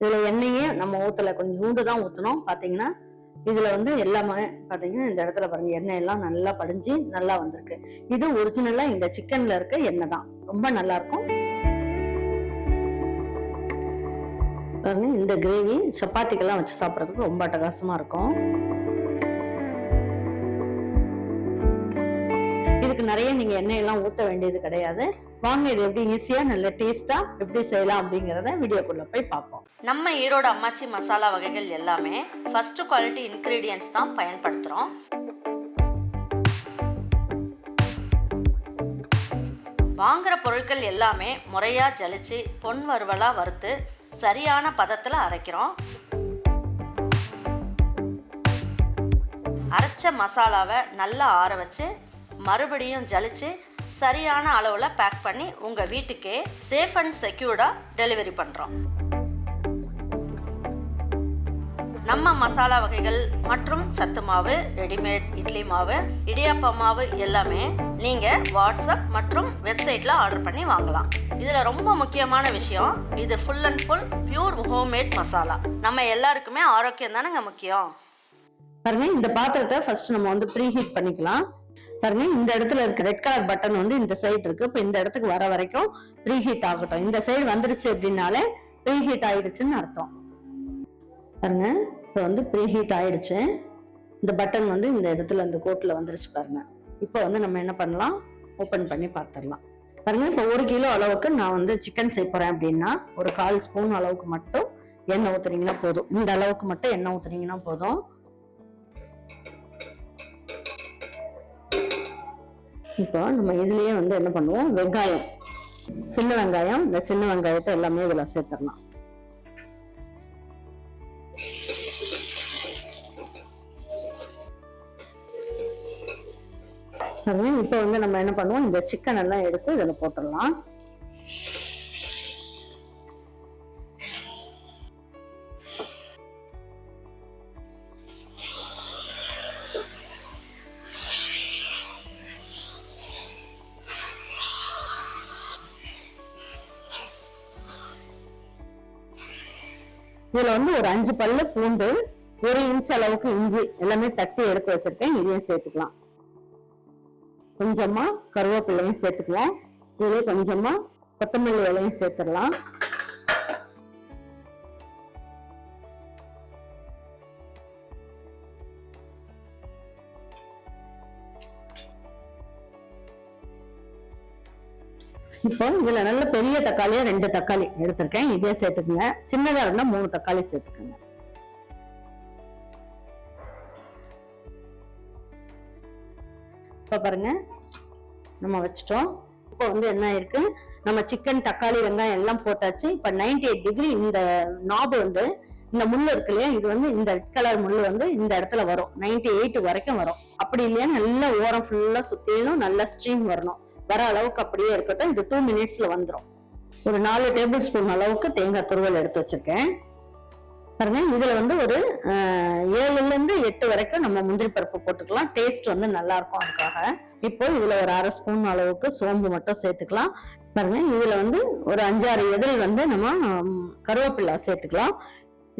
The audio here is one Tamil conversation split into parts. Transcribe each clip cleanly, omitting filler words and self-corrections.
இதுல எண்ணெயே நம்ம ஊத்தல, கொஞ்சோண்டு தான் ஊத்தணும். பாத்தீங்கன்னா இதுல வந்து எல்லாமே பாத்தீங்கன்னா இந்த இடத்துல பாருங்க எண்ணெய் எல்லாம் நல்லா படிஞ்சு நல்லா வந்திருக்கு. இது ஒரிஜினலா இந்த சிக்கன்ல இருக்க எண்ணெய் தான், ரொம்ப நல்லா இருக்கும். பாருங்க இந்த கிரேவி சப்பாத்திக்கெல்லாம் வச்சு சாப்பிட்றதுக்கு ரொம்ப அட்டகாசமா இருக்கும். இதுக்கு நிறைய நீங்க எண்ணெய் எல்லாம் ஊத்த வேண்டியது கிடையாது. வாங்க இது எப்படி ஈஸியா நல்ல டேஸ்டா எப்படி செய்யலாம் அப்படிங்கறத வீடியோக்குள்ள போய் பார்ப்போம். நம்ம ஈரோடு அம்மாச்சி மசாலா வகைகள் எல்லாமே ஃபர்ஸ்ட் குவாலிட்டி இன்கிரீடியன்ட்ஸ் தான் பயன்படுத்துறோம். வாங்குற பொருட்கள் எல்லாமே முறையா ஜலிச்சு பொன் வறுவலா வறுத்து சரியான பதத்துல அரைக்கிறோம். அரைச்ச மசாலாவை நல்லா ஆற வச்சு மறுபடியும் ஜலிச்சு சரியான அளவில் பேக் பண்ணி உங்கள் வீட்டுக்கே சேஃப் அண்ட் செக்யூர்டாக டெலிவரி பண்ணுறோம். நம்ம மசாலா வகைகள் மற்றும் சத்து மாவு, ரெடிமேட் இட்லி மாவு, இடியாப்ப மாவு எல்லாமே நீங்கள் வாட்ஸ்அப் மற்றும் வெப்சைட்டில் ஆர்டர் பண்ணி வாங்கலாம். இதில் ரொம்ப முக்கியமான விஷயம், இது full and full pure homemade masala. நம்ம எல்லாருக்குமே ஆரோக்கியம் தானேங்க முக்கியம். பாருங்க இந்த பாத்திரத்தை ஃபர்ஸ்ட் நம்ம வந்து ப்ரீ ஹீட் பண்ணிக்கலாம். பாருங்க இந்த இடத்துல இருக்க ரெட் கலர் பட்டன் வந்து இந்த சைடு இருக்கு. இப்போ இந்த இடத்துக்கு வர வரைக்கும் ப்ரீ ஹீட் ஆகட்டும். இந்த சைடு வந்துருச்சு அப்படின்னாலே ப்ரீ ஹீட் ஆயிடுச்சுன்னு அர்த்தம். பாருங்க இப்போ வந்து ப்ரீ ஹீட் ஆயிடுச்சு. இந்த பட்டன் வந்து இந்த இடத்துல இந்த கோட்டில் வந்துருச்சு பாருங்க. இப்போ வந்து நம்ம என்ன பண்ணலாம், ஓப்பன் பண்ணி பார்த்துடலாம். பாருங்க இப்போ 1 கிலோ அளவுக்கு நான் வந்து சிக்கன் செய்ய போறேன் அப்படின்னா ஒரு 1/4 ஸ்பூன் அளவுக்கு மட்டும் எண்ணெய் ஊத்துனீங்கன்னா போதும். இந்த அளவுக்கு மட்டும் எண்ணெய் ஊத்துனீங்கன்னா போதும். இப்போ நம்ம இதுலயே வந்து என்ன பண்ணுவோம், வெங்காயம், சின்ன வெங்காயம், இந்த சின்ன வெங்காயத்தை எல்லாமே இதுல சேர்த்துடலாம். இப்போ வந்து நம்ம என்ன பண்ணுவோம், இந்த சிக்கன் எல்லாம் எடுத்து இதுல போட்டுடலாம். இதுல வந்து ஒரு 5 பல்லு பூண்டு, 1 இன்ச் அளவுக்கு இஞ்சி எல்லாமே தட்டி எடுத்து வச்சிருக்கேன். இதையும் சேர்த்துக்கலாம். கொஞ்சமா கருவேப்பிலையும் சேர்த்துக்கலாம். இதுல கொஞ்சமா கொத்தமல்லி இலையும் சேர்த்துடலாம். இப்போ இதுல நல்ல பெரிய தக்காளியா 2 தக்காளி எடுத்திருக்கேன், இதே சேர்த்துக்குங்க. சின்னதா இருந்தா 3 தக்காளி சேர்த்துக்குங்க. இப்ப பாருங்க நம்ம வச்சிட்டோம். இப்போ வந்து என்ன ஆயிருக்கு, நம்ம சிக்கன், தக்காளி, வெங்காயம் எல்லாம் போட்டாச்சு. இப்ப 98 டிகிரி இந்த நாபு வந்து இந்த முள்ளு இருக்கு இல்லையா, இது வந்து இந்த ரெட் கலர் முள்ளு வந்து இந்த இடத்துல வரும். 98 வரைக்கும் வரும். அப்படி இல்லையா நல்ல ஓரம் ஃபுல்லா சுத்திலும் நல்ல ஸ்ட்ரீம் வரணும். வர அளவுக்கு அப்படியே இருக்கட்டும். இது 2 மினிட்ஸ்ல வந்துடும். ஒரு 4 டேபிள் ஸ்பூன் அளவுக்கு தேங்காய் துருவல் எடுத்து வச்சிருக்கேன். பாருங்க இதுல வந்து ஒரு 7ல இருந்து 8 வரைக்கும் நம்ம முந்திரி பருப்பு போட்டுக்கலாம். டேஸ்ட் வந்து நல்லா இருக்கும் அதுக்காக. இப்போ இதுல ஒரு 1/2 ஸ்பூன் அளவுக்கு சோம்பு மட்டும் சேர்த்துக்கலாம். பாருங்க இதுல வந்து ஒரு 5-6 எதில் வந்து நம்ம கருவேப்பிலை சேர்த்துக்கலாம்.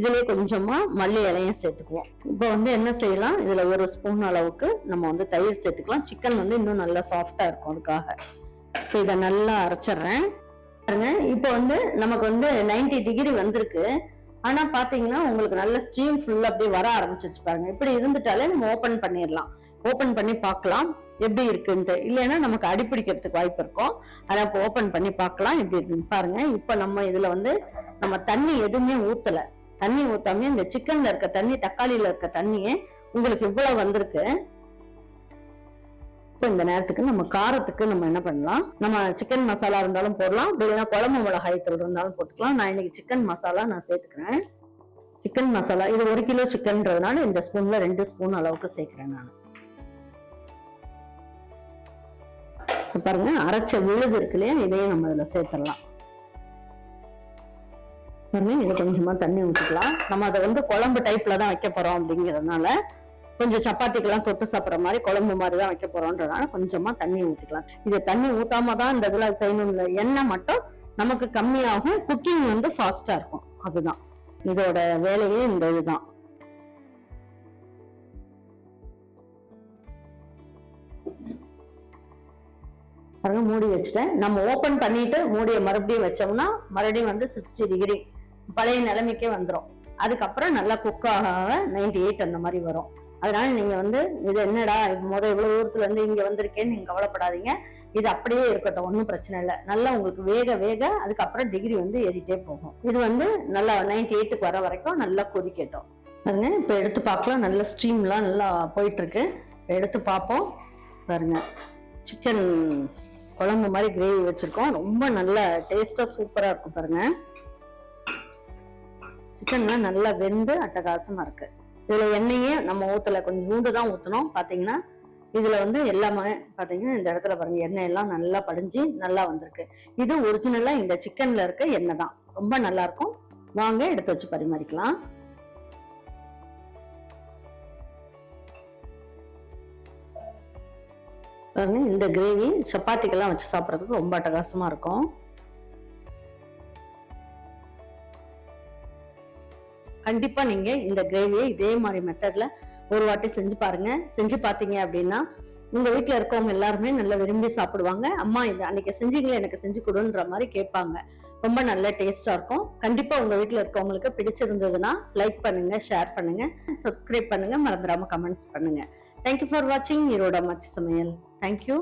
இதுலயே கொஞ்சமா மல்லி இலையும் சேர்த்துக்குவோம். இப்போ வந்து என்ன செய்யலாம், இதுல 1 ஸ்பூன் அளவுக்கு நம்ம வந்து தயிர் சேர்த்துக்கலாம். சிக்கன் வந்து இன்னும் நல்லா சாஃப்டா இருக்கும் அதுக்காக. இப்போ இதை நல்லா அரைச்சிடுறேன். பாருங்க இப்போ வந்து நமக்கு வந்து 90 டிகிரி வந்திருக்கு. ஆனா பாத்தீங்கன்னா உங்களுக்கு நல்ல ஸ்டீம் ஃபுல்லா அப்படியே வர ஆரம்பிச்சிருச்சு பாருங்க. இப்படி இருந்துட்டாலே நம்ம ஓபன் பண்ணிடலாம். ஓபன் பண்ணி பார்க்கலாம் எப்படி இருக்குன்ட்டு. இல்லைன்னா நமக்கு அடிப்பிடிக்கிறதுக்கு வாய்ப்பு இருக்கும். அதை இப்போ ஓபன் பண்ணி பார்க்கலாம் எப்படி இருக்குன்னு பாருங்க. இப்போ நம்ம இதுல வந்து நம்ம தண்ணி எதுவுமே ஊத்தல. தண்ணி ஊத்தாம இந்த சிக்கன்ல இருக்க தண்ணி, தக்காளியில இருக்க தண்ணியே உங்களுக்கு இவ்வளவு வந்திருக்கு. இப்போ இந்த நேரத்துக்கு நம்ம காரத்துக்கு நம்ம என்ன பண்ணலாம், நம்ம சிக்கன் மசாலா இருந்தாலும் போடலாம், இல்லைன்னா குழம்பு மிளகாய் தூள் இருந்தாலும் போட்டுக்கலாம். நான் இன்னைக்கு சிக்கன் மசாலா நான் சேர்த்துக்கிறேன். சிக்கன் மசாலா இது 1 கிலோ சிக்கன்றதுனால இந்த ஸ்பூன்ல 2 ஸ்பூன் அளவுக்கு சேர்க்கிறேன் நான். பாருங்க அரைச்ச விழுது இருக்கு இல்லையா, இதையும் நம்ம இதுல சேர்த்துடலாம். பாருங்க இது கொஞ்சமா தண்ணி ஊற்றிக்கலாம். நம்ம அதை வந்து குழம்பு டைப்ல தான் வைக்க போறோம் அப்படிங்கிறதுனால கொஞ்சம் சப்பாத்திக்கெல்லாம் தொட்டு சாப்பிட்ற மாதிரி குழம்பு மாதிரி தான் வைக்க போறோம்ன்றதுனால கொஞ்சமா தண்ணி ஊற்றிக்கலாம். இது தண்ணி ஊத்தாம தான் இந்த இதுல செய்யணும். எண்ணெய் மட்டும் நமக்கு கம்மியாகும், குக்கிங் வந்து ஃபாஸ்டா இருக்கும். அதுதான் இதோட வேலையே இந்த இதுதான். பாருங்க, மூடி வச்சுட்டேன். நம்ம ஓபன் பண்ணிட்டு மூடியை மறுபடியும் வச்சோம்னா மறுபடியும் வந்து 60 டிகிரி பழைய நிலைமைக்கே வந்துடும். அதுக்கப்புறம் நல்லா குக் ஆக 98 அந்த மாதிரி வரும். அதனால நீங்க வந்து இது என்னடா இவ்வளவு தூரத்துல இருந்து இங்க வந்திருக்கேன்னு நீங்க கவலைப்படாதீங்க. இது அப்படியே இருக்கட்டும், ஒன்றும் பிரச்சனை இல்லை. நல்லா உங்களுக்கு வேக வேக அதுக்கப்புறம் டிகிரி வந்து ஏறிட்டே போகும். இது வந்து நல்லா 98க்கு வர வரைக்கும் நல்லா கொதிக்கட்டும். பாருங்க, இப்ப எடுத்து பார்க்கலாம். நல்ல ஸ்ட்ரீம்லாம் நல்லா போயிட்டு இருக்கு. எடுத்து பார்ப்போம். பாருங்க, சிக்கன் குழம்பு மாதிரி கிரேவி வச்சிருக்கோம். ரொம்ப நல்ல டேஸ்டா சூப்பரா இருக்கும். பாருங்க, சிக்கன்லாம் நல்லா வெந்து அட்டகாசமா இருக்கு. இதுல எண்ணெயே நம்ம ஊத்தல, கொஞ்சம் தான் ஊத்தணும். பாத்தீங்கன்னா இதுல வந்து எல்லாமே பாத்தீங்கன்னா இந்த இடத்துல பாருங்க, எண்ணெய் எல்லாம் நல்லா படிஞ்சு நல்லா வந்திருக்கு. இது ஒரிஜினலா இந்த சிக்கன்ல இருக்க எண்ணெய் தான். ரொம்ப நல்லா இருக்கும். வாங்க எடுத்து வச்சு பரிமாறிக்கலாம். பாருங்க, இந்த கிரேவி சப்பாத்திக்கெல்லாம் வச்சு சாப்பிட்றதுக்கு ரொம்ப அட்டகாசமா இருக்கும். கண்டிப்பா நீங்க இந்த கிரேவியை இதே மாதிரி மெத்தட்ல ஒரு வாட்டி செஞ்சு பாருங்க. செஞ்சு பாத்தீங்க அப்படின்னா உங்க வீட்டுல இருக்கவங்க எல்லாருமே நல்லா விரும்பி சாப்பிடுவாங்க. அம்மா இது அன்னைக்கு செஞ்சீங்களே, எனக்கு செஞ்சு கொடுன்ற மாதிரி கேட்பாங்க. ரொம்ப நல்ல டேஸ்டா இருக்கும். கண்டிப்பா உங்க வீட்டுல இருக்கவங்களுக்கு பிடிச்சிருந்ததுன்னா லைக் பண்ணுங்க, ஷேர் பண்ணுங்க, சப்ஸ்கிரைப் பண்ணுங்க, மறந்துடாம கமெண்ட்ஸ் பண்ணுங்க. தேங்க்யூ ஃபார் வாட்சிங் ஈரோட அம்மாச்சி சமையல். தேங்க்யூ.